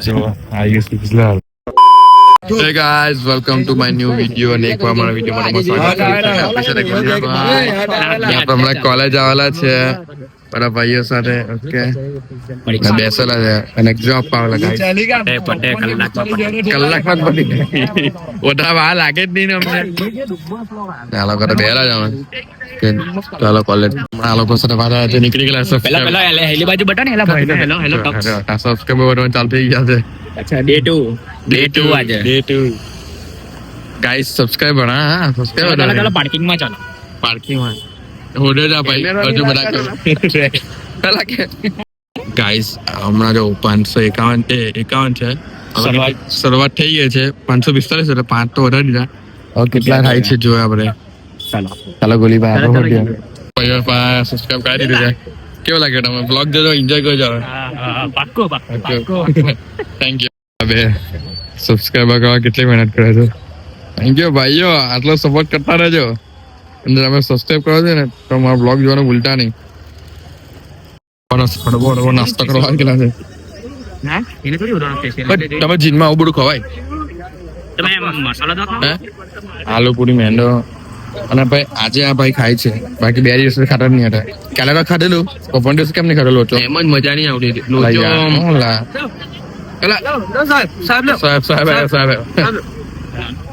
So I guess it is love. Hey guys, welcome to my new video. અને એકવાર મારા video માં સ્વાગત છે. હમણાં કોલેજ આવેલા છે મારા ભાઈઓ સાથે. ઓકે બેસેલા છે અને એક્ઝામ આપવા આવેલા કલાકમાં જ પતી ગઈ. ઓટા વાર લાગે જ નહીં ને અમને. આ લોકો તો બેરા જ અમે ચાલો કોલેજ આ લોકો સાથે વાત નીકળી ગયેલા. પેલા હેલી બાજુ બટન હેલા ભાઈ હેલો હેલો સબસ્ક્રાઇબર બટન ચાલુ થઈ ગયા છે. અચ્છા ડે 2 આજે ડે 2 ગાઈસ સબસ્ક્રાઇબર હા સબસ્ક્રાઇબર ચાલો પાર્કિંગ માં ચાલો પાર્કિંગમાં હોડે જા ભાઈ હજુ બધા પેલા કે ગાઈસ હમણાં જો 551 છે શરૂઆત થઈ ગઈ છે. 545 એટલે 5 તો વધારી દીધા. હવે કેટલા થાય છે જોયા આપણે. ચાલો ગોલીભાઈ ભાઈઓ સબસ્ક્રાઇબ કરી દીધું છે. કેવો લાગે તમે બ્લોગ જોજો એન્જોય કરજો. પાક્કો થેન્ક યુ. હવે સબસ્ક્રાઇબર કરવા કેટલી મહેનત કરે છે. થેન્ક યુ ભાઈઓ આટલો સપોર્ટ કરતા રહેજો. અને તમે સબસ્ક્રાઇબ કરો છો ને તો મારા બ્લોગ જોવાનું ભૂલતા નહીં. થોડો નાસ્તો કરવા ગયેલા છે. તમે જીનમાં આવું બધું ખવાય આલુ પૂરી મેંદો અને ભાઈ આજે આ ભાઈ ખાય છે. બાકી 2 દિવસ ખાતા નહીં હતા. કાલે તો ખાધેલું પણ દિવસ કેમ નહીં ખાધેલું હતો એમ જ મજા નહીં આવતી સાહેબ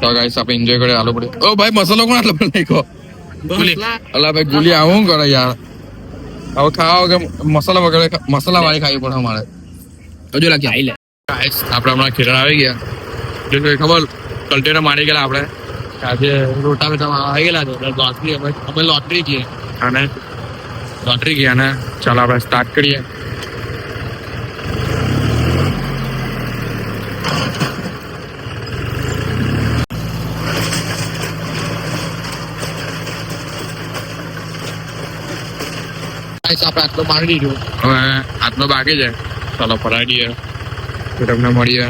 તો ગાઈસ આપણે એન્જોય કરે આલુ પૂરી. ઓ ભાઈ મસાલો કોણ આટલો નાખ્યો અલા ભાઈ ગુલી આવું કરે યાર. હવે ખાવા કે મસાલા વગર મસાલા વાળી ખાવી પડે અમારે. હજુ લાગી આવી લે આપણે હમણાં ખેતર આવી ગયા. જો ખબર કલ્ટેરા મારી ગયેલા આપણે આજે રોટા બેટા આવી ગયેલા છે. અમે લોટરી ગયા અને ચાલો આપણે સ્ટાર્ટ કરીએ. આપણે આટલો મારી દીધું હવે આટલો બાકી છે. ચાલો ફરાઈ દઈએ તો તમને મળીએ.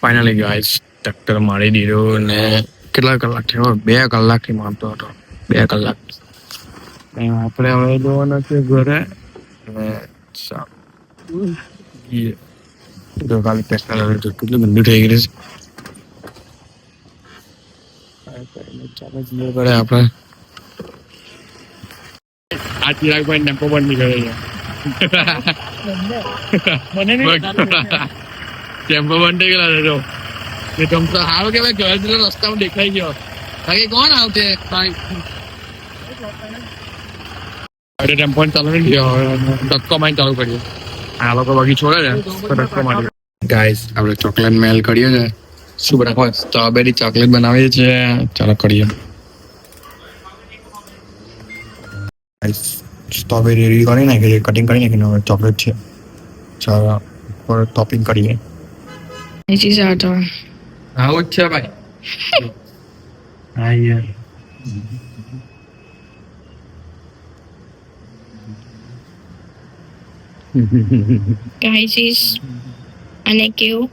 ફાઇનલી ગાઈસ ટ્રેક્ટર મારી દીધું ને કેટલા કલાક થયો 2 કલાકથી મારતો હતો 2 કલાક. આપણે હવે જોવાના છે ઘરે ને તો ખાલી ટ્રેક્ટર કેટલું ગંદુ થઈ ગયું છે. આપણે આ ચિરાગભાઈ ટેમ્પો બંધ નીકળે છે. ટેમ્પો બંધ થઈ ગયેલા જો એ તમ તો સારું કે ભાઈ ઘર રસ્તામાં દેખાઈ ગયો. બાકી કોણ આવતે ભાઈ ટેમ્પો ચાલુ નહીં ગયો. ધક્કો મારી ચાલુ કર્યો. આ લોકો બાકી છોડે છે તો ધક્કો મારી. ગાઈસ આપણે ચોકલેટ મેલ કરીએ છે. શું બનાવો સ્ટ્રોબેરી ચોકલેટ બનાવીએ છીએ. ચાલો કરીએ. સ્ટ્રોબેરી રેડી કરી નાખી કટિંગ કરી નાખીને હવે ચોકલેટ છે. ચાલો પર ટોપિંગ કરીએ. આવું જ છે ભાઈ. હા યાર ગાઈસ અને કેવું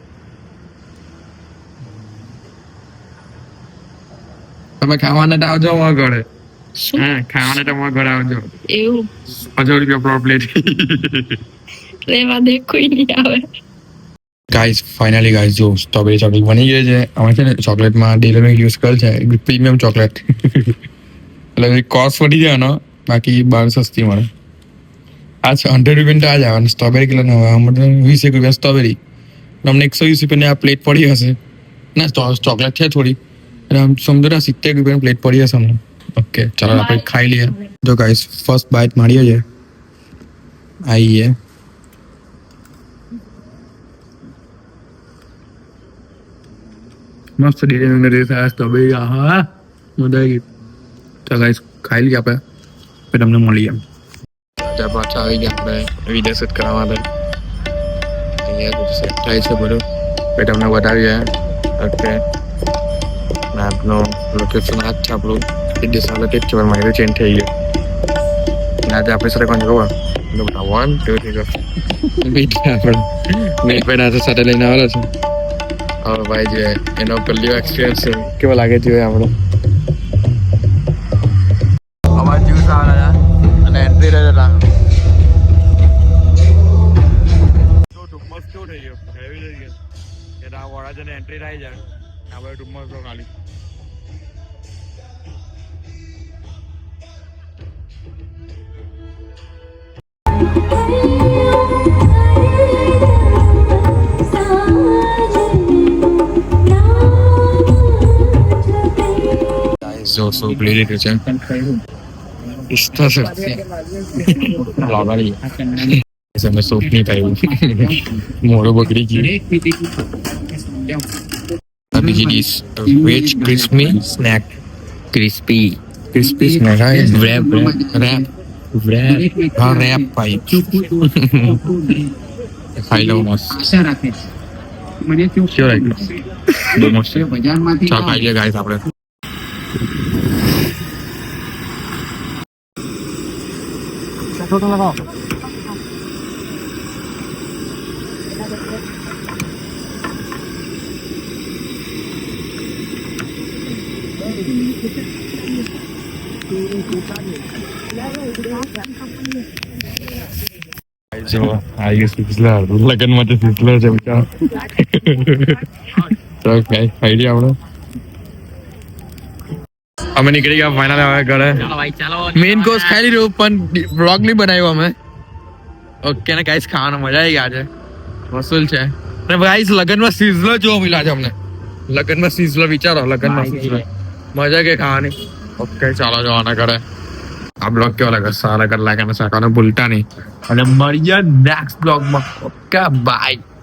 તમે ખાવાના તો આવજો અમારા ઘરે. હા ખાવાના તો અમારા ઘરે આવજો. એવું 5 રૂપિયા પ્લેટ લેવા દે કોઈ નહીં આવે. ગાઈસ ફાઇનલી ગાઈસ જો સ્ટ્રોબેરી ચોકલેટ બની ગઈ છે. અમે છે ને ચોકલેટમાં ડેલમી યુઝ કરેલ છે પ્રીમિયમ ચોકલેટ. એટલે કોસ્ટ વધી જાય ને બાકી બહાર સસ્તી મળે. આ છે 100 રૂપિયા તો આ જ આવે. સ્ટ્રોબેરી કેટલા આવે અમને 20 રૂપિયા સ્ટ્રોબેરી. અમને 120 રૂપિયાની આ પ્લેટ પડી હશે ના ચોકલેટ છે થોડી એટલે આમ સમજો ને 70 રૂપિયાની પ્લેટ પડી હશે અમને. ઓકે ચાલો આપણે ખાઈ લઈએ. જો ગાઈસ ફર્સ્ટ બાઇટ મારીએ છે. આઈએ મસ્ત ડિઝાઇન રેસ આ સ્ટ્રોબેરી હા મજા આવી ગઈ. ચાલો ગાઈસ ખાઈ લઈએ આપણે પછી તમને મળીએ. ત્યાં પાછા આવી ગયા આપણે વિડીયો શૂટ કરવા માટે. અહીંયા બધું સેટ થાય છે બધું પછી તમને બતાવીએ. ઓકે આપનું લોકેશન આ જ છે આપણું. એ દિવસ હાલત જ છે માહિતી ચેન્જ થઈ ગયું. આજે આપણી સાથે કોણ જોવા 1 2 3 મીટ આપણે સાથે લઈને આવેલા છે. હવે ભાઈ જે એનો પહેલી એક્સપિરિયન્સ છે કેવો લાગે છે આપણો. અમારા જ્યુસ આવેલા અને એન્ટ્રી રહેલા એન્ટ્રી થાય જાય આપણે રૂમમાં તો ખાલી જો સૂપ લઈ લીધું છે ઇસ્તા સસ્તી લાગાડી અમે સૂપ નહીં પાયું મોડું બગડી ગયું બીજી dish veg crispy snack crispy snack wrap હા રેપ ભાઈ ખાઈ લઉં મસ્ત શ્યોર આવી બહુ મસ્ત ચાલ ખાઈ લઈએ ગાઈસ આપણે જો આઈ સિઝલર લગનમાં તો સિઝલર છે બિચારો તો કઈ ખાઈ આપણે અમે નીકળી ગયા ફાઇનલ હવે ઘરે મેઇન કોર્સ ખાઈ લીધું પણ વ્લોગ નહીં બનાવ્યો અમે ઓકે ને ગાઈસ ખાવાનો મજા આવી ગયા છે વસૂલ છે અને ગાઈસ લગનમાં સિઝલર જોવા મળ્યા છે અમને લગનમાં સિઝલર વિચારો લગનમાં સિઝલર મજા કે ખાવાની ઓકે ચાલો જવાના ઘરે આ બ્લોગ કેવો લાગે સારા કર લાગે અને શાકાને ભૂલતા નહીં અને મળીએ નેક્સ્ટ બ્લોગમાં ઓકે બાય